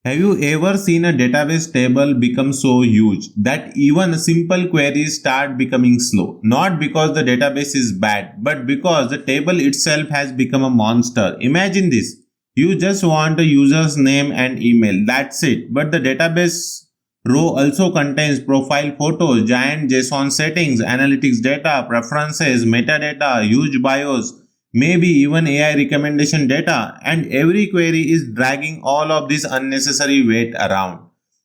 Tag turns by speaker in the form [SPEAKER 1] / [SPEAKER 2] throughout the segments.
[SPEAKER 1] Have you ever seen a database table become so huge that even simple queries start becoming slow? Not because the database is bad, but because the table itself has become a monster. Imagine this. You just want a user's name and email. That's it. But the database row also contains profile photos, giant JSON settings, analytics data, preferences, metadata, huge bios, maybe even AI recommendation data, and every query is dragging all of this unnecessary weight around.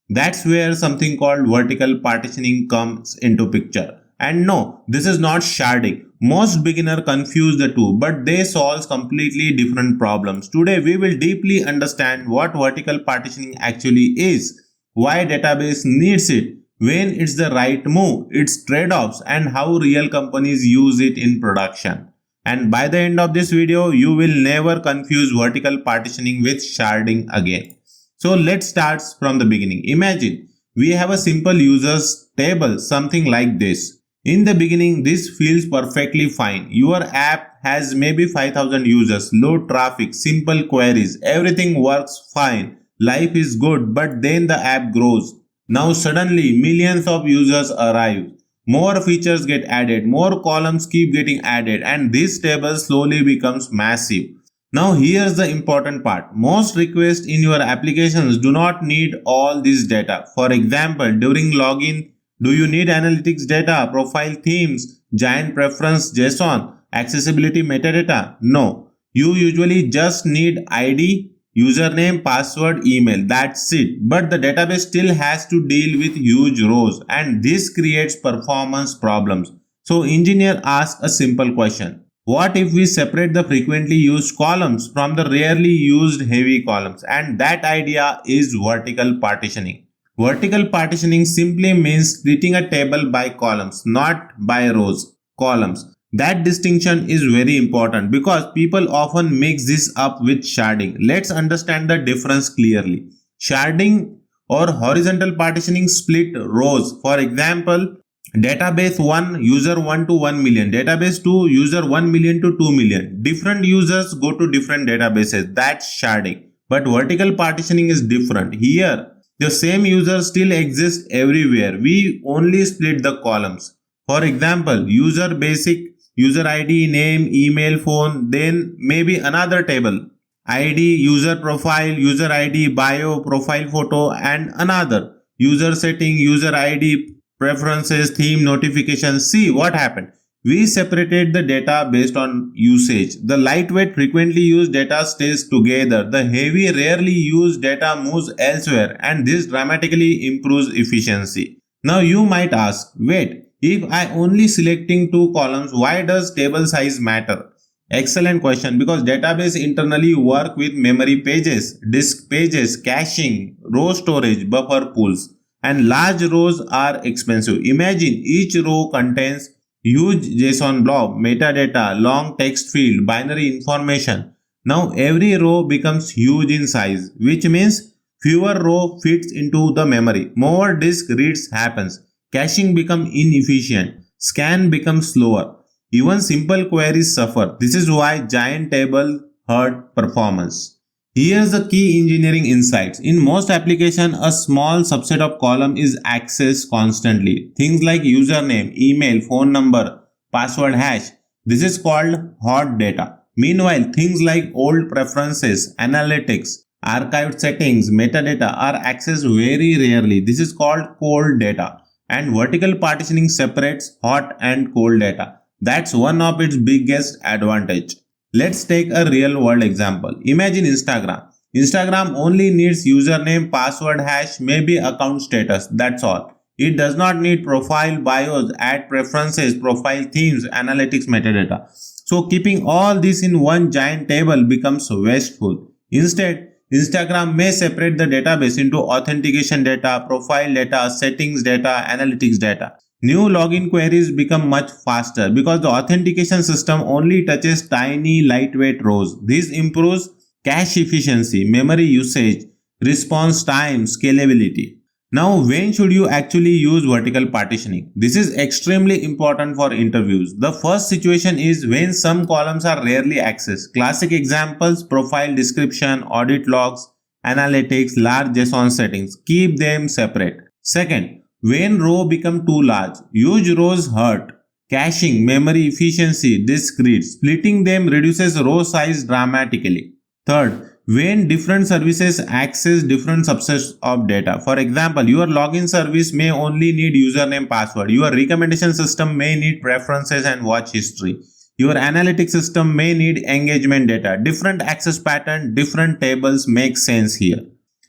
[SPEAKER 1] That's where something called vertical partitioning comes into picture. And no, this is not sharding. Most beginners confuse the two, but they solve completely different problems. Today we will deeply understand what vertical partitioning actually is, why database needs it, when it's the right move, its trade-offs, and how real companies use it in production. And by the end of this video, you will never confuse vertical partitioning with sharding again. So let's start from the beginning. Imagine we have a simple users table, something like this. In the beginning, this feels perfectly fine. Your app has maybe 5,000 users, low traffic, simple queries, everything works fine. Life is good, but then the app grows. Now suddenly millions of users arrive. More features get added, more columns keep getting added, and this table slowly becomes massive. Now here's the important part. Most requests in your applications do not need all this data. For example, during login, do you need analytics data, profile themes, giant preference JSON, accessibility metadata? No. You usually just need ID, username, password, email. That's it. But the database still has to deal with huge rows, and this creates performance problems. So engineer asks a simple question. What if we separate the frequently used columns from the rarely used heavy columns? And that idea is vertical partitioning. Vertical partitioning simply means splitting a table by columns, not by rows. Columns. That distinction is very important because people often mix this up with sharding. Let's understand the difference clearly. Sharding or horizontal partitioning split rows. For example, database 1 user 1 to 1 million, database 2 user 1 million to 2 million. Different users go to different databases. That's sharding. But vertical partitioning is different. Here, the same user still exists everywhere. We only split the columns. For example, user basic, user ID, name, email, phone, then maybe another table. ID, user profile, user ID, bio, profile photo, and another. User setting, user ID, preferences, theme, notifications. See what happened. We separated the data based on usage. The lightweight frequently used data stays together. The heavy rarely used data moves elsewhere, and this dramatically improves efficiency. Now you might ask, wait, if I only selecting two columns, why does table size matter? Excellent question, because database internally work with memory pages, disk pages, caching, row storage, buffer pools, and large rows are expensive. Imagine each row contains huge JSON blob, metadata, long text field, binary information. Now every row becomes huge in size, which means fewer row fits into the memory. More disk reads happens. Caching becomes inefficient. Scan becomes slower. Even simple queries suffer. This is why giant table hurt performance. Here's the key engineering insights. In most applications, a small subset of column is accessed constantly. Things like username, email, phone number, password hash. This is called hot data. Meanwhile, things like old preferences, analytics, archived settings, metadata are accessed very rarely. This is called cold data. And vertical partitioning separates hot and cold data. That's one of its biggest advantage. Let's take a real world example. Imagine Instagram. Instagram only needs username, password hash, maybe account status. That's all. It does not need profile, bios, ad preferences, profile themes, analytics, metadata. So keeping all this in one giant table becomes wasteful. Instead, Instagram may separate the database into authentication data, profile data, settings data, analytics data. New login queries become much faster because the authentication system only touches tiny lightweight rows. This improves cache efficiency, memory usage, response time, scalability. Now, when should you actually use vertical partitioning? This is extremely important for interviews. The first situation is when some columns are rarely accessed. Classic examples: profile description, audit logs, analytics, large JSON settings. Keep them separate. Second, when row become too large, huge rows hurt. Caching, memory efficiency, disk read. Splitting them reduces row size dramatically. Third, when different services access different subsets of data. For example, your login service may only need username password. Your recommendation system may need preferences and watch history. Your analytics system may need engagement data. Different access pattern, different tables make sense here.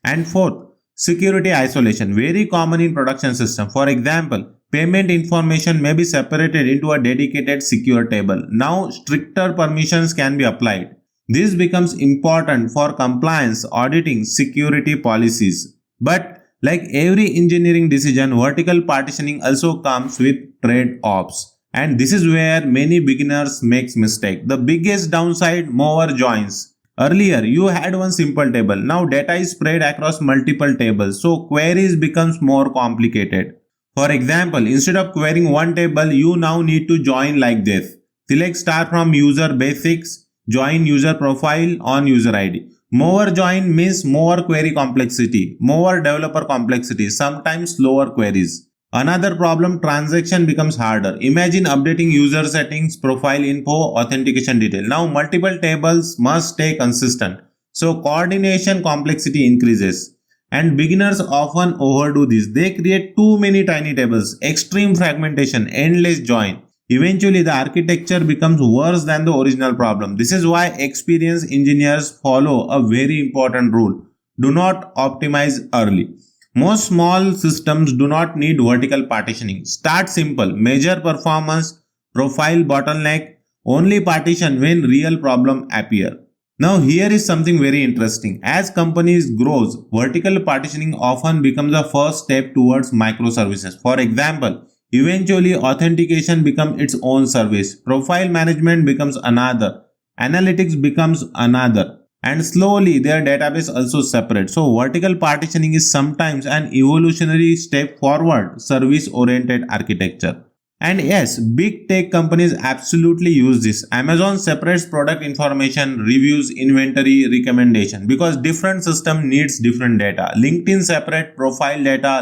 [SPEAKER 1] And fourth, security isolation, very common in production system. For example, payment information may be separated into a dedicated secure table. Now, stricter permissions can be applied. This becomes important for compliance, auditing, security policies. But like every engineering decision, vertical partitioning also comes with trade-offs. And this is where many beginners make mistakes. The biggest downside, more joins. Earlier, you had one simple table. Now data is spread across multiple tables. So queries becomes more complicated. For example, instead of querying one table, you now need to join like this. Select star from user basics. Join user profile on user ID. More join means more query complexity, more developer complexity, sometimes slower queries. Another problem, transaction becomes harder. Imagine updating user settings, profile info, authentication detail. Now multiple tables must stay consistent. So coordination complexity increases. And beginners often overdo this. They create too many tiny tables, extreme fragmentation, endless join. Eventually, the architecture becomes worse than the original problem. This is why experienced engineers follow a very important rule. Do not optimize early. Most small systems do not need vertical partitioning. Start simple. Measure performance, profile bottleneck, only partition when real problem appear. Now here is something very interesting. As companies grows, vertical partitioning often becomes the first step towards microservices. For example, eventually, authentication becomes its own service, profile management becomes another, analytics becomes another, and slowly their database also separates. So, vertical partitioning is sometimes an evolutionary step forward, service-oriented architecture. And yes, big tech companies absolutely use this. Amazon separates product information, reviews, inventory, recommendation because different system needs different data. LinkedIn separate profile data,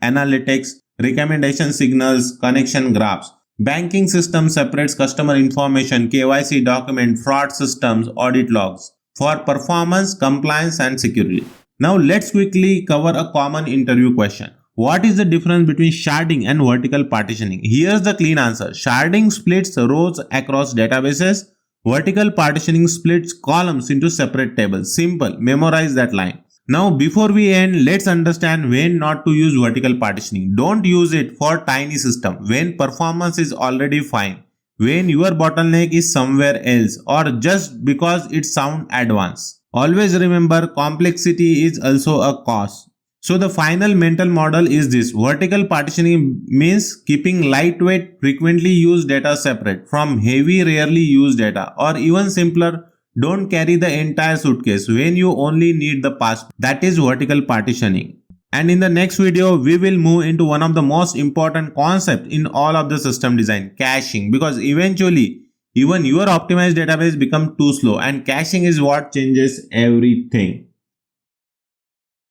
[SPEAKER 1] analytics, recommendation signals, connection graphs. Banking system separates customer information, KYC document, fraud systems, audit logs for performance, compliance and security. Now let's quickly cover a common interview question. What is the difference between sharding and vertical partitioning? Here's the clean answer. Sharding splits rows across databases. Vertical partitioning splits columns into separate tables. Simple. Memorize that line. Now before we end, let's understand when not to use vertical partitioning. Don't use it for tiny system when performance is already fine, when your bottleneck is somewhere else, or just because it sounds advanced. Always remember, complexity is also a cost. So the final mental model is this. Vertical partitioning means keeping lightweight, frequently used data separate from heavy, rarely used data, or even simpler, don't carry the entire suitcase when you only need the passport. That is vertical partitioning. And in the next video, we will move into one of the most important concepts in all of the system design, caching, because eventually even your optimized database becomes too slow and caching is what changes everything.